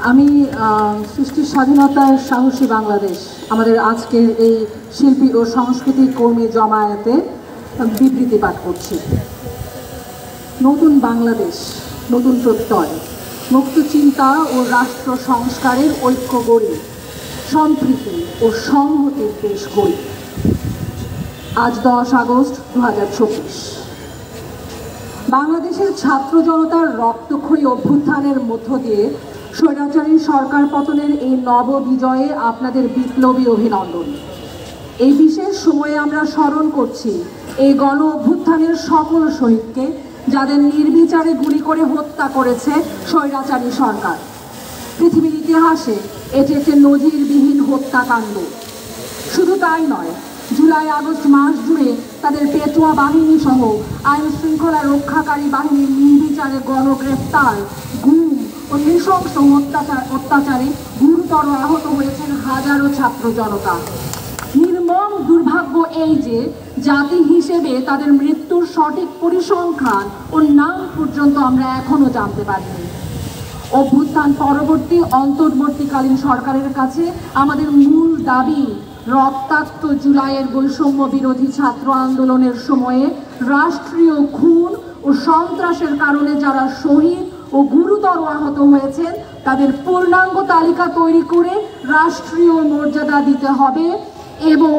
আমি সৃষ্টির স্বাধীনতার সাহসী বাংলাদেশ আমাদের আজকের এই শিল্পী ও সাংস্কৃতিক কর্মী জমায়েতে বিবৃতি পাঠ করছি। নতুন বাংলাদেশ, নতুন প্রত্যয়, মুক্ত চিন্তা ও রাষ্ট্র সংস্কারের ঐক্য গড়ি, সম্প্রীতি ও সংহতির দেশ গড়ি। আজ 10 আগস্ট 2024। বাংলাদেশের ছাত্র জনতার রক্তক্ষয়ী অভ্যুত্থানের মধ্য দিয়ে স্বৈরাচারী সরকার পতনের এই নব বিজয়ে আপনাদের বিপ্লবী অভিনন্দন। এই বিশেষ সময়ে আমরা স্মরণ করছি এই গণ অভ্যুত্থানের সকল শহীদকে, যাদের নির্বিচারে গুলি করে হত্যা করেছে স্বৈরাচারী সরকার। পৃথিবীর ইতিহাসে এটি একটি নজিরবিহীন হত্যাকাণ্ড। শুধু তাই নয়, জুলাই আগস্ট মাস জুড়ে তাদের পেটোয়া বাহিনী সহ আইন শৃঙ্খলা রক্ষাকারী বাহিনীর নির্বিচারে গণগ্রেফতার, গুম ও নৃশংস অত্যাচারে গুরুতর আহত হয়েছেন হাজারো ছাত্র জনতা। নির্মম দুর্ভাগ্য এই যে জাতি হিসেবে তাদের মৃত্যুর সঠিক পরিসংখ্যান ও নাম পর্যন্ত আমরা এখনো জানতে পারিনি। অভ্যুত্থান পরবর্তী অন্তর্বর্তীকালীন সরকারের কাছে আমাদের মূল দাবি, রক্তাক্ত জুলাইয়ের বৈষম্য বিরোধী ছাত্র আন্দোলনের সময়ে রাষ্ট্রীয় খুন ও সন্ত্রাসের কারণে যারা শহীদ ও গুরুতর আহত হয়েছেন তাদের পূর্ণাঙ্গ তালিকা তৈরি করে রাষ্ট্রীয় মর্যাদা দিতে হবে এবং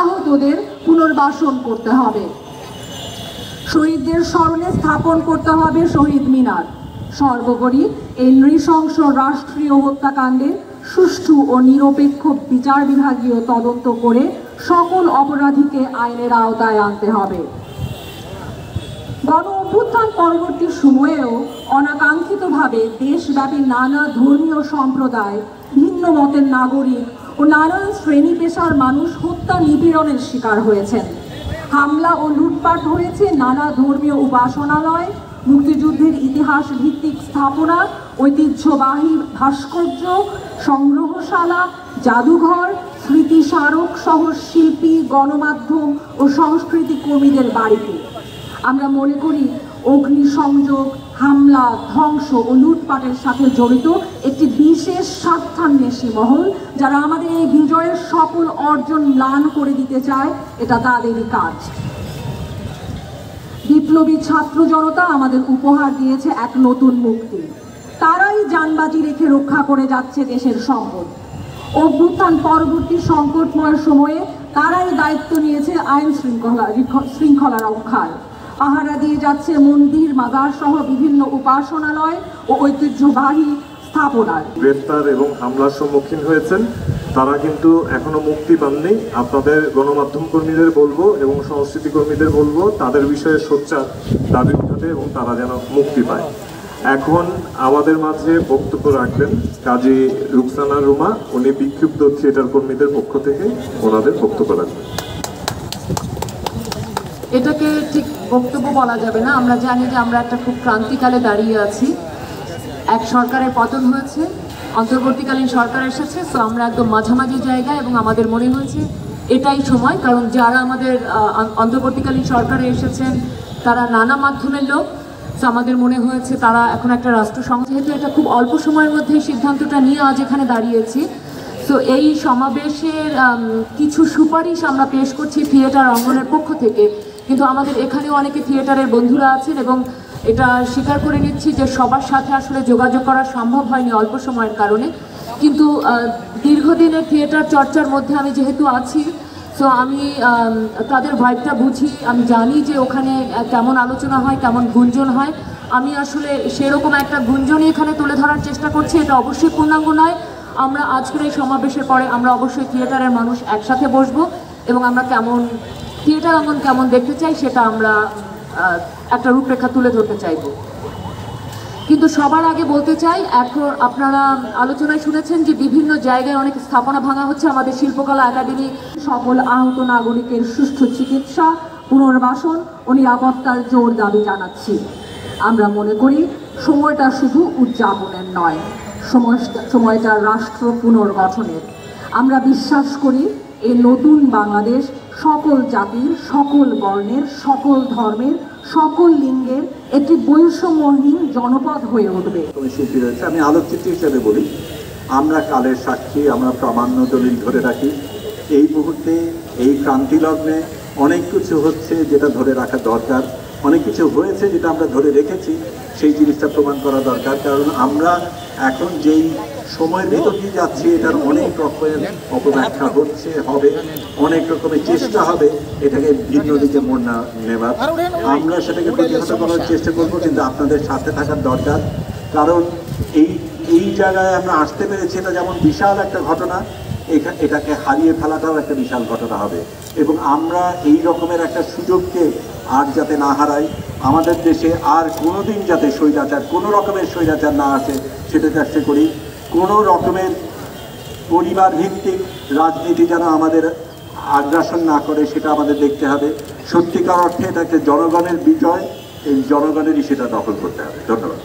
আহতদের পুনর্বাসন করতে হবে। শহীদদের স্মরণে স্থাপন করতে হবে শহীদ মিনার। সর্বোপরি এই নৃশংস রাষ্ট্রীয় হত্যাকাণ্ডে সুষ্ঠু ও নিরপেক্ষ বিচার বিভাগীয় তদন্ত করে সকল অপরাধীকে আইনের আওতায় আনতে হবে। গণ অভ্যুত্থান পরবর্তী সময়েও অনাকাঙ্ক্ষিতভাবে দেশব্যাপী নানা ধর্মীয় সম্প্রদায়, ভিন্ন মতের নাগরিক ও নানান শ্রেণী পেশার মানুষ হত্যা নিপীড়নের শিকার হয়েছেন। হামলা ও লুটপাট হয়েছে নানা ধর্মীয় উপাসনালয়, মুক্তিযুদ্ধের ইতিহাস ভিত্তিক স্থাপনা, ঐতিহ্যবাহী ভাস্কর্য, সংগ্রহশালা, জাদুঘর, স্মৃতিস্মারক সহ শিল্পী, গণমাধ্যম ও সংস্কৃতি কর্মীদের বাড়িতে। আমরা মনে করি অগ্নিসংযোগ, হামলা, ধ্বংস ও লুটপাটের সাথে জড়িত একটি বিশেষ স্বার্থান্বেষী মহল, যারা আমাদের এই বিজয়ের সকল অর্জন ম্লান করে দিতে চায়, এটা তাদেরই কাজ। বিপ্লবী ছাত্র জনতা আমাদের উপহার দিয়েছে এক নতুন মুক্তি। তারাই জানবাজি রেখে রক্ষা করে যাচ্ছে দেশের সম্পদ। অভ্যুত্থান পরবর্তী সংকটময় সময়ে তারাই দায়িত্ব নিয়েছে আইন শৃঙ্খলা রক্ষার। পাহারা দিয়ে যাচ্ছে মন্দির, মাজার সহ বিভিন্ন উপাসনালয় ও ঐতিহ্যবাহী স্থাপনার। গ্রেফতার এবং হামলার সম্মুখীন হয়েছেন তারা কিন্তু এখনো মুক্তি পাননি। আপনাদের গণমাধ্যম কর্মীদের বলবো এবং সংস্কৃতি কর্মীদের বলবো তাদের বিষয়ে সোচ্চার দাবি উঠাতে এবং তারা যেন মুক্তি পায়। এখন আমাদের মাঝে বক্তব্য রাখবেন কাজী রুকসানা রুমা। উনি বিক্ষুব্ধ থিয়েটার কর্মীদের পক্ষ থেকে ওনাদের বক্তব্য রাখবেন। এটাকে ঠিক বক্তব্য বলা যাবে না। আমরা জানি যে আমরা একটা খুব ক্রান্তিকালে দাঁড়িয়ে আছি। এক সরকারের পতন হয়েছে, অন্তর্বর্তীকালীন সরকার এসেছে, তো আমরা একদম মাঝামাঝি জায়গায় এবং আমাদের মনে হয়েছে এটাই সময়। কারণ যারা আমাদের অন্তর্বর্তীকালীন সরকারে এসেছেন তারা নানা মাধ্যমের লোক, তো আমাদের মনে হয়েছে তারা এখন একটা রাষ্ট্র সংস্থা, যেহেতু এটা খুব অল্প সময়ের মধ্যে সিদ্ধান্তটা নিয়ে আজ এখানে দাঁড়িয়েছি। তো এই সমাবেশের কিছু সুপারিশ আমরা পেশ করছি থিয়েটার অঙ্গনের পক্ষ থেকে, কিন্তু আমাদের এখানেও অনেকে থিয়েটারের বন্ধুরা আছেন এবং এটা স্বীকার করে নিচ্ছি যে সবার সাথে আসলে যোগাযোগ করা সম্ভব হয়নি অল্প সময়ের কারণে। কিন্তু দীর্ঘদিনের থিয়েটার চর্চার মধ্যে আমি যেহেতু আছি, তো আমি তাদের ভাইবটা বুঝি। আমি জানি যে ওখানে কেমন আলোচনা হয়, কেমন গুঞ্জন হয়। আমি আসলে সেরকম একটা গুঞ্জনই এখানে তুলে ধরার চেষ্টা করছি। এটা অবশ্যই পূর্ণাঙ্গ নয়। আমরা আজকের এই সমাবেশের পরে আমরা অবশ্যই থিয়েটারের মানুষ একসাথে বসবো এবং আমরা কেমন থিয়েটার অঙ্গন কেমন দেখতে চাই সেটা আমরা একটা রূপরেখা তুলে ধরতে চাইব। কিন্তু সবার আগে বলতে চাই, এখন আপনারা আলোচনায় শুনেছেন যে বিভিন্ন জায়গায় অনেক স্থাপনা ভাঙা হচ্ছে। আমাদের শিল্পকলা একাডেমি সকল আহত নাগরিকের সুষ্ঠু চিকিৎসা, পুনর্বাসন ও নিরাপত্তার জোর দাবি জানাচ্ছি। আমরা মনে করি সময়টা শুধু উদযাপনের নয়, সময়টা রাষ্ট্র পুনর্গঠনের। আমরা বিশ্বাস করি এই নতুন বাংলাদেশ সকল জাতির, সকল বর্ণের, সকল ধর্মের, সকল লিঙ্গের একটি বৈষম্যহীন জনপদ হয়ে উঠবে। শিল্পী রয়েছে, আমি আলোকচিত্রী হিসেবে বলি, আমরা কালের সাক্ষী, আমরা প্রামাণ্য দলিল ধরে রাখি। এই মুহূর্তে এই ক্রান্তি লগ্নে অনেক কিছু হচ্ছে যেটা ধরে রাখা দরকার, অনেক কিছু হয়েছে যেটা আমরা ধরে রেখেছি, সেই জিনিসটা প্রমাণ করা দরকার। কারণ আমরা এখন যেই সময়ের ভিতর দিয়ে যাচ্ছি এটার অনেক রকমের অপব্যাখ্যা হচ্ছে, হবে, অনেক রকমের চেষ্টা হবে এটাকে ভিন্ন দিকে মোড় না নেবার। আমরা সেটাকে প্রতিহত করার চেষ্টা করব, কিন্তু আপনাদের সাথে থাকার দরকার। কারণ এই জায়গায় আমরা আসতে পেরেছি, এটা যেমন বিশাল একটা ঘটনা, এটাকে হারিয়ে ফেলাটাও একটা বিশাল ঘটনা হবে। এবং আমরা এই রকমের একটা সুযোগকে আর যাতে না হারাই, আমাদের দেশে আর কোনোদিন যাতে স্বৈরাচার, কোনো রকমের স্বৈরাচার না আসে সেটা চেষ্টা করি। কোনো রকমের পরিবার ভিত্তিক রাজনীতি যেন আমাদের আগ্রাসন না করে সেটা আমাদের দেখতে হবে। সত্যিকার অর্থে এটা একটা জনগণের বিজয়, এই জনগণেরই সেটা দখল করতে হবে। ধন্যবাদ।